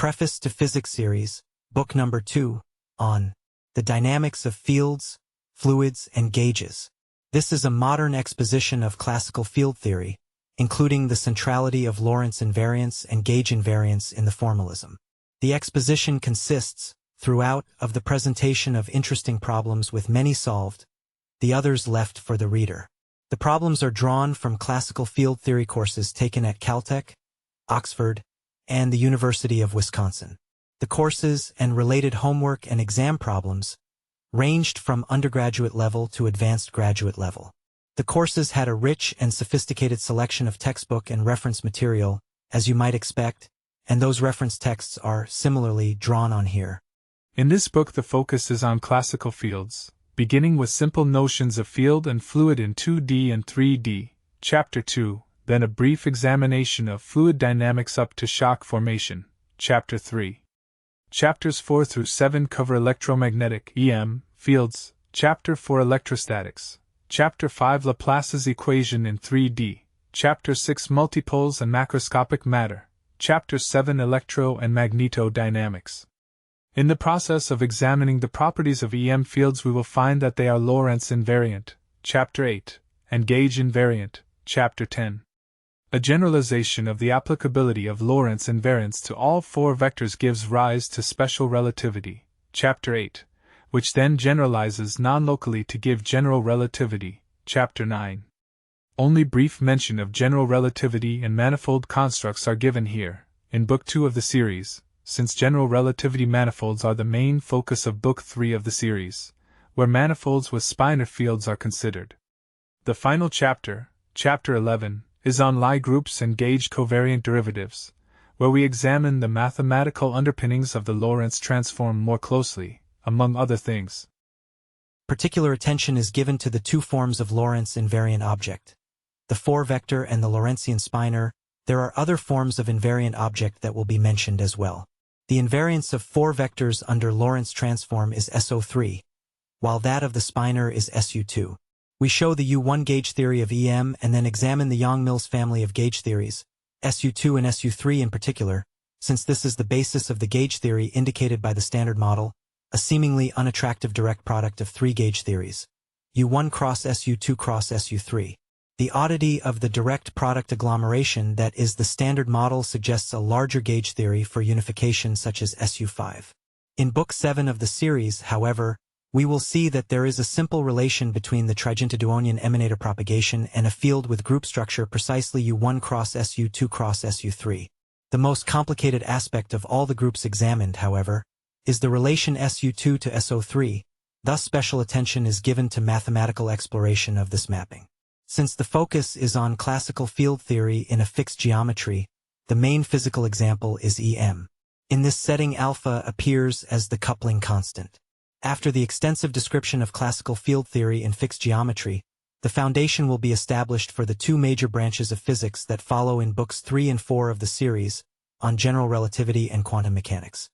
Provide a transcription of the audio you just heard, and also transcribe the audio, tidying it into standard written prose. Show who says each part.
Speaker 1: Preface to Physics Series, Book Number 2, on the Dynamics of Fields, Fluids, and Gauges. This is a modern exposition of classical field theory, including the centrality of Lorentz invariance and gauge invariance in the formalism. The exposition consists, throughout, of the presentation of interesting problems with many solved, the others left for the reader. The problems are drawn from classical field theory courses taken at Caltech, Oxford, and the University of Wisconsin. The courses and related homework and exam problems ranged from undergraduate level to advanced graduate level. The courses had a rich and sophisticated selection of textbook and reference material, as you might expect, and those reference texts are similarly drawn on here.
Speaker 2: In this book, the focus is on classical fields, beginning with simple notions of field and fluid in 2D and 3D, Chapter 2, then a brief examination of fluid dynamics up to shock formation, Chapter 3. Chapters 4 through 7 cover electromagnetic (EM) fields, Chapter 4 electrostatics, Chapter 5 Laplace's equation in 3D, Chapter 6 multipoles and macroscopic matter, Chapter 7 electro and magnetodynamics. In the process of examining the properties of EM fields, we will find that they are Lorentz invariant, Chapter 8, and gauge invariant, Chapter 10. A generalization of the applicability of Lorentz invariance to all four vectors gives rise to special relativity, Chapter 8, which then generalizes non-locally to give general relativity, Chapter 9. Only brief mention of general relativity and manifold constructs are given here, in Book 2 of the series, since general relativity manifolds are the main focus of Book 3 of the series, where manifolds with spinor fields are considered. The final chapter, Chapter 11, is on Lie groups and gauge covariant derivatives, where we examine the mathematical underpinnings of the Lorentz transform more closely, among other things.
Speaker 1: Particular attention is given to the two forms of Lorentz invariant object, the four-vector and the Lorentzian spinor. There are other forms of invariant object that will be mentioned as well. The invariance of four vectors under Lorentz transform is SO3, while that of the spinor is SU2. We show the U1 gauge theory of EM and then examine the Yang-Mills family of gauge theories, SU2 and SU3 in particular, since this is the basis of the gauge theory indicated by the Standard Model, a seemingly unattractive direct product of three gauge theories, U1 cross SU2 cross SU3. The oddity of the direct product agglomeration that is the Standard Model suggests a larger gauge theory for unification such as SU5. In Book 7 of the series, however, we will see that there is a simple relation between the Trigenta-Duonian emanator propagation and a field with group structure precisely U1 cross SU2 cross SU3. The most complicated aspect of all the groups examined, however, is the relation SU2 to SO3, thus special attention is given to mathematical exploration of this mapping. Since the focus is on classical field theory in a fixed geometry, the main physical example is EM. In this setting, alpha appears as the coupling constant. After the extensive description of classical field theory in fixed geometry, the foundation will be established for the two major branches of physics that follow in Books 3 and 4 of the series, on general relativity and quantum mechanics.